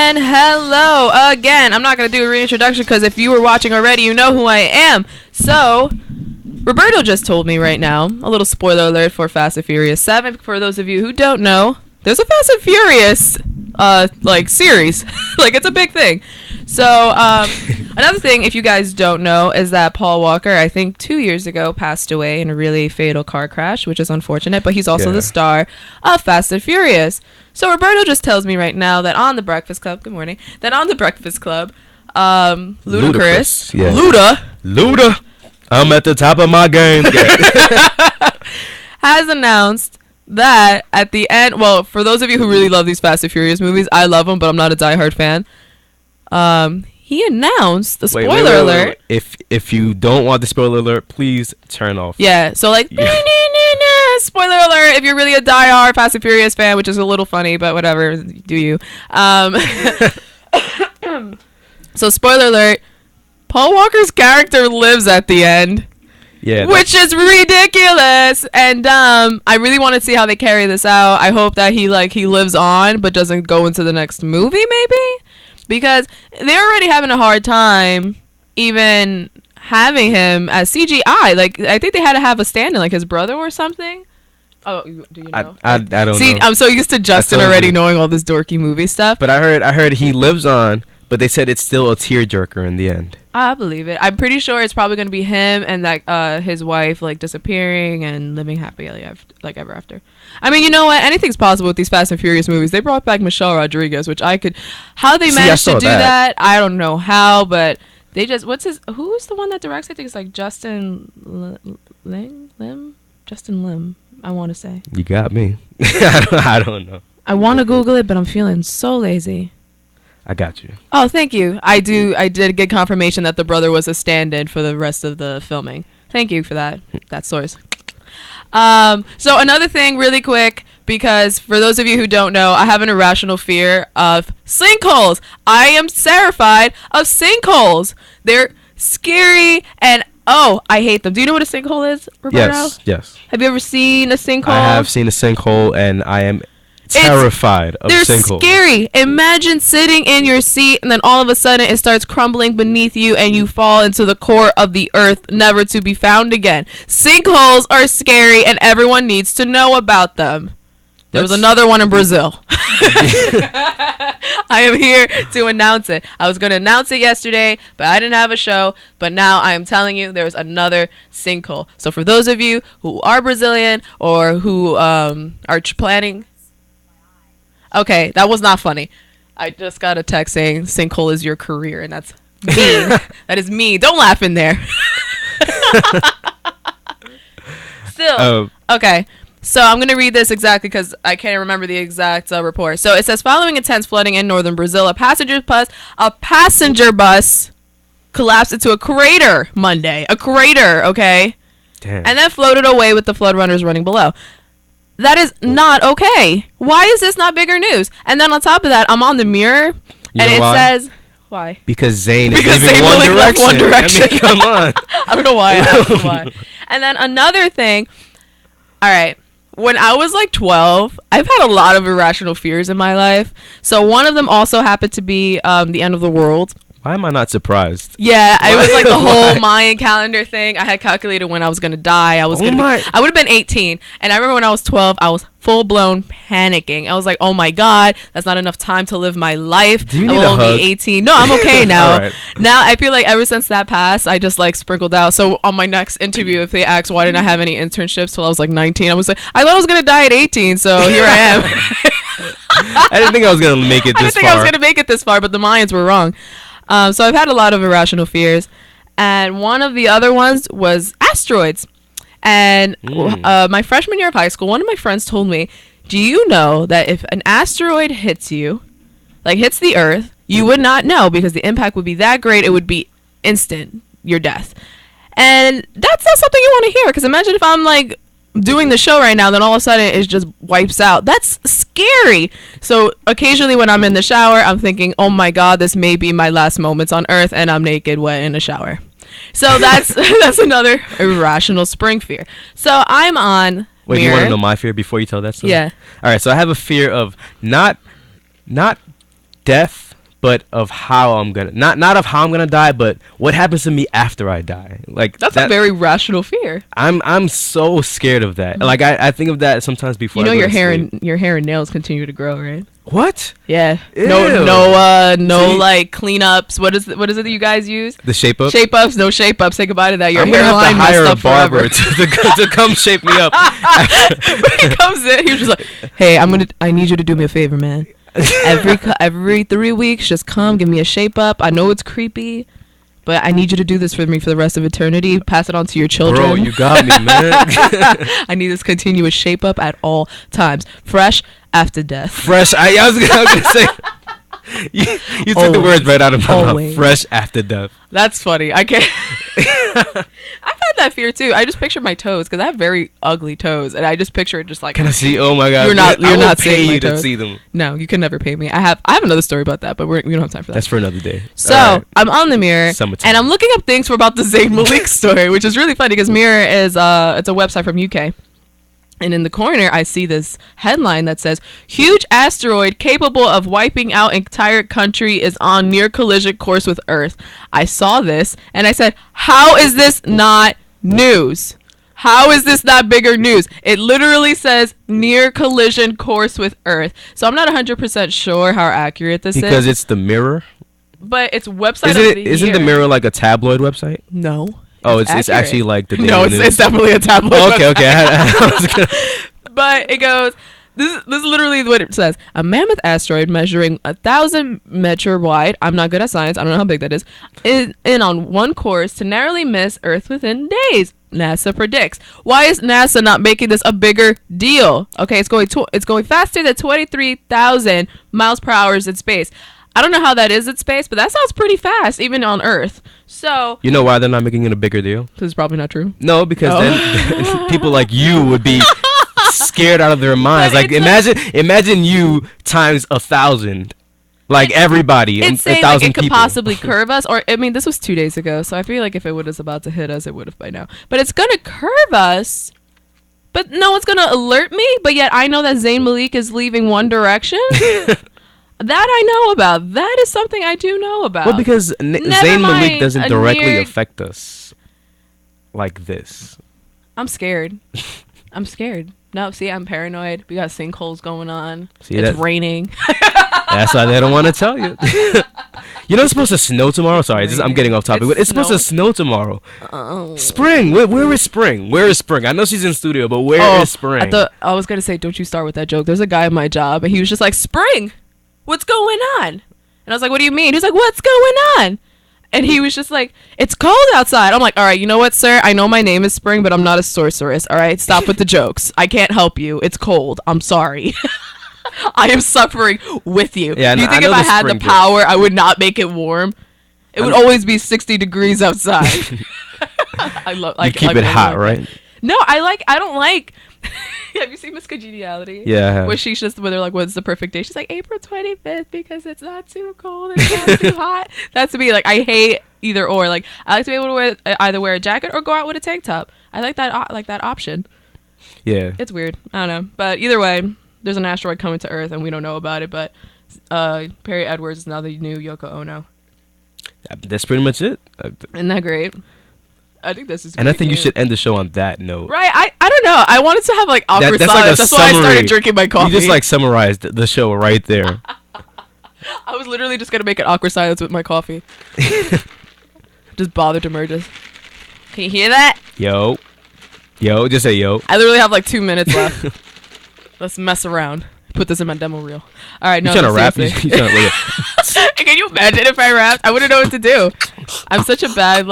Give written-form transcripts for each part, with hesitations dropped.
And hello again. I'm not going to do a reintroduction because if you were watching already, you know who I am. So, Roberto just told me right now, a little spoiler alert for Fast and Furious 7. For those of you who don't know, there's a Fast and Furious, series. It's a big thing. So, another thing, if you guys don't know, is that Paul Walker, I think 2 years ago, passed away in a really fatal car crash, which is unfortunate, but he's also the star of Fast and Furious. So, Roberto just tells me right now that on The Breakfast Club, good morning, Ludacris, yeah. Luda, I'm at the top of my game. has announced that at the end, well, for those of you who really love these Fast and Furious movies, I love them, but I'm not a diehard fan. He announced the spoiler alert. If you don't want the spoiler alert, please turn off. Yeah, so spoiler alert if you're really a diehard Fast and Furious fan, which is a little funny, but whatever, do you. So spoiler alert, Paul Walker's character lives at the end. Yeah, which is ridiculous, and I really want to see how they carry this out. I hope that he lives on, but doesn't go into the next movie, maybe, because they're already having a hard time even having him as CGI. I think they had to have a stand-in, like his brother or something. Oh, do you know? I don't know. See, I'm so used to Justin already knowing all this dorky movie stuff. But I heard he lives on, but they said it's still a tearjerker in the end. I believe it. I'm pretty sure it's probably going to be him and his wife disappearing and living happily ever after. I mean, you know what? Anything's possible with these Fast and Furious movies. They brought back Michelle Rodriguez, which how they managed to do that, I don't know how, but they just, who's the one that directs? I think it's Justin Lim? Justin Lim, I want to say. You got me. I don't know. I want to Google it, but I'm feeling so lazy. I got you. Oh, thank you. I did get confirmation that the brother was a stand-in for the rest of the filming. Thank you for that source. So another thing really quick, because for those of you who don't know, I have an irrational fear of sinkholes. I am terrified of sinkholes. They're scary and I hate them. Do you know what a sinkhole is, Roberto? Yes. Have you ever seen a sinkhole? I have seen a sinkhole, and I am terrified of sinkholes. They're scary. Imagine sitting in your seat and then all of a sudden it starts crumbling beneath you and you fall into the core of the earth, never to be found again. Sinkholes are scary and everyone needs to know about them. There was another one in Brazil. I am here to announce it. I was going to announce it yesterday, but I didn't have a show. But now I am telling you there's another sinkhole. So for those of you who are Brazilian or who are planning... Okay, that was not funny. I just got a text saying sinkhole is your career, and that's mean. That is mean. Don't laugh in there. Still, okay. So I'm going to read this exactly because I can't remember the exact report. So it says, following intense flooding in northern Brazil, a passenger bus collapsed into a crater Monday. A crater, okay? Damn. And then floated away with the flood runners running below. That is not okay. Why is this not bigger news? And then on top of that, I'm on the Mirror, and it says... Why? Because Zayn is leaving One Direction. I mean, come on. I don't know why. I don't know why. And then another thing... All right. When I was 12, I've had a lot of irrational fears in my life. So one of them also happened to be the end of the world. Why am I not surprised? Yeah, it was the whole Mayan calendar thing. I had calculated when I was going to die. I would have been 18. And I remember when I was 12, I was full-blown panicking. I was like, oh my God, that's not enough time to live my life. Do you need a hug? Only 18. No, I'm okay now. Right. Now, I feel like ever since that passed, I just sprinkled out. So on my next interview, if they ask why didn't I have any internships till I was 19, I was like, I thought I was going to die at 18, so here I am. I didn't think I was going to make it this far. I didn't think I was going to make it this far, but the Mayans were wrong. So I've had a lot of irrational fears, and one of the other ones was asteroids. And my freshman year of high school, one of my friends told me, do you know that if an asteroid hits you, hits the Earth, you would not know because the impact would be that great, it would be instant, your death. And that's not something you want to hear, because imagine if I'm doing the show right now, then all of a sudden it just wipes out. That's scary. So occasionally when I'm in the shower, I'm thinking, oh my God, this may be my last moments on Earth, and I'm naked, wet in a shower. So that's another irrational spring fear. So I'm on Wait, you want to know my fear before you tell that story? Yeah. All right, so I have a fear of not death, but of how I'm gonna not of how I'm gonna die, but what happens to me after I die. Like that's a very rational fear. I'm so scared of that. Like I think of that sometimes before. You know, your hair and nails continue to grow, right? What? Yeah. Ew. No, like cleanups. What is it that you guys use? The shape up. Shape ups. No shape up. Say goodbye to that. Your I'm gonna hairline have to hire messed a up barber to come shape me up. He comes in. He was just like, "Hey, I need you to do me a favor, man. Every 3 weeks, just come, give me a shape up. I know it's creepy, but I need you to do this for me for the rest of eternity. Pass it on to your children." Bro, you got me, man. I need this continuous shape up at all times. Fresh after death. Fresh. I was gonna say. You took the words right out of my mouth. Fresh after death. That's funny. I can't. I've had that fear too. I just picture my toes because I have very ugly toes, and I just picture it just like. Can I see? Oh my god! You're not seeing my to toes. see them. No, you can never pay me. I have another story about that, but we don't have time for that. That's for another day. So right. I'm on the Mirror, and I'm looking up things about the Zayn Malik story, which is really funny because Mirror is it's a website from UK. And in the corner, I see this headline that says, "Huge asteroid capable of wiping out entire country is on near collision course with Earth." I saw this, and I said, how is this not news? How is this not bigger news? It literally says near collision course with Earth. So I'm not 100% sure how accurate this is. Because it's the Mirror? But it's website Isn't the Mirror like a tabloid website? No. Oh, it's actually like the no, it's definitely a tabloid. Oh, okay. But it goes. This is literally what it says. A mammoth asteroid measuring 1,000 meters wide. I'm not good at science. I don't know how big that is in on one course to narrowly miss Earth within days. NASA predicts. Why is NASA not making this a bigger deal? Okay, it's going faster than 23,000 miles per hour in space. I don't know how that is in space, but that sounds pretty fast, even on Earth. So you know why they're not making it a bigger deal? This is probably not true. No, because then people like you would be scared out of their minds. Like imagine you times 1,000, like everybody. It's saying like it could possibly curve us, or I mean, this was 2 days ago, so I feel like if it was about to hit us, it would have by now. But it's gonna curve us. But no one's gonna alert me. But yet I know that Zayn Malik is leaving One Direction. That I know about. That is something I do know about. Well, because Zayn Malik doesn't directly affect us like this. I'm scared. I'm scared. No, see, I'm paranoid. We got sinkholes going on. See, it's raining. That's why they don't want to tell you. You know it's supposed to snow tomorrow? Sorry, I'm getting off topic. It's supposed to snow tomorrow. Spring. Where is spring? Where is spring? I know she's in studio, but where is spring? I was going to say, don't you start with that joke. There's a guy at my job, and he was just like, spring. What's going on? And I was like, what do you mean? He was like, what's going on? And he was just like, it's cold outside. I'm like, all right, you know what, sir? I know my name is Spring, but I'm not a sorceress. All right, stop with the jokes. I can't help you. It's cold. I'm sorry. I am suffering with you. Yeah, do you think if I had the power, I would not make it warm? It would always be 60 degrees outside. You keep it hot, right? No, I don't like. Have you seen Miss Congeniality? Yeah. Where she's just, where they're like, what's the perfect day? She's like, April 25th because it's not too cold and it's not too hot. That's to me, like, I hate either or. Like, I like to be able to either wear a jacket or go out with a tank top. I like that option. Yeah. It's weird. I don't know. But either way, there's an asteroid coming to Earth and we don't know about it. But Perry Edwards is now the new Yoko Ono. That's pretty much it. Isn't that great? I think this is and I think you should end the show on that note. Right. I don't know. I wanted to have like awkward silence. That's why I started drinking my coffee. You just like summarized the show right there. I was literally just going to make an awkward silence with my coffee. Just bothered to merge us. Can you hear that? Yo, just say yo. I literally have like 2 minutes left. Let's mess around. Put this in my demo reel. All right, no. You trying to rap? You trying to Can you imagine if I rapped? I wouldn't know what to do. I'm such a bad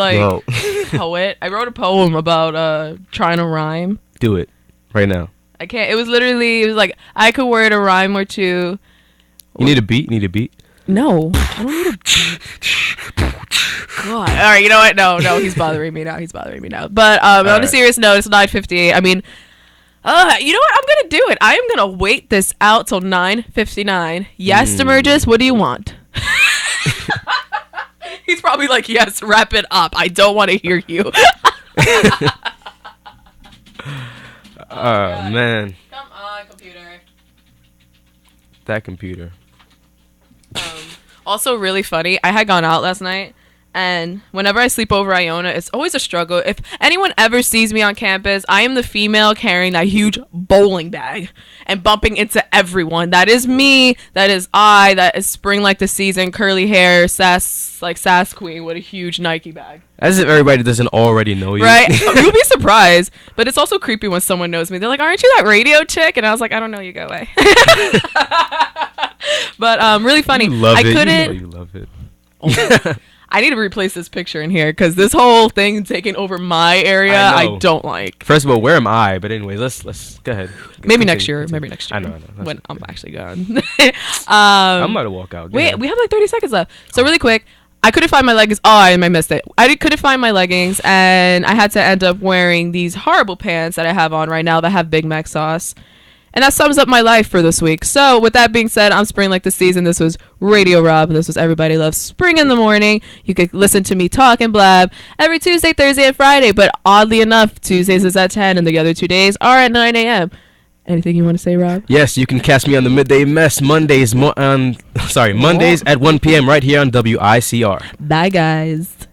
poet. I wrote a poem about trying to rhyme. Do it right now. I can't. It was like I could word a rhyme or two. You need a beat? No, I don't need a beat. God. All right, you know what? No, he's bothering me now. But on a serious note, it's 9:58. I mean, you know what? I'm gonna do it. I am gonna wait this out till 9:59. Yes, Demergis, what do you want? He's probably like, yes, wrap it up. I don't want to hear you. Oh, man. Come on, computer. That computer. Also, really funny. I had gone out last night, and whenever I sleep over Iona, it's always a struggle. If anyone ever sees me on campus, I am the female carrying that huge bowling bag and bumping into everyone. That is me. That is I. That is spring like the season, curly hair, sass queen with a huge Nike bag. As if everybody doesn't already know you. Right? You'll be surprised. But it's also creepy when someone knows me. They're like, aren't you that radio chick? And I was like, I don't know you, go away. But really funny. You love it. Couldn't. You love it. I need to replace this picture in here because this whole thing taking over my area, I don't like. First of all, where am I? But anyways, let's go ahead. Maybe next year. Maybe next year. I know. When I'm actually gone. I'm about to walk out. Wait, we have like 30 seconds left. So really quick, I couldn't find my leggings. Oh, I missed it. Couldn't find my leggings, and I had to end up wearing these horrible pants that I have on right now that have Big Mac sauce. And that sums up my life for this week. So with that being said, I'm Spring Like the Season. This was Radio Rob. This was Everybody Loves Spring in the Morning. You could listen to me talk and blab every Tuesday, Thursday, and Friday. But oddly enough, Tuesdays is at 10 and the other 2 days are at 9 a.m. Anything you want to say, Rob? Yes, you can catch me on the Midday Mess Mondays at 1 p.m. right here on WICR. Bye, guys.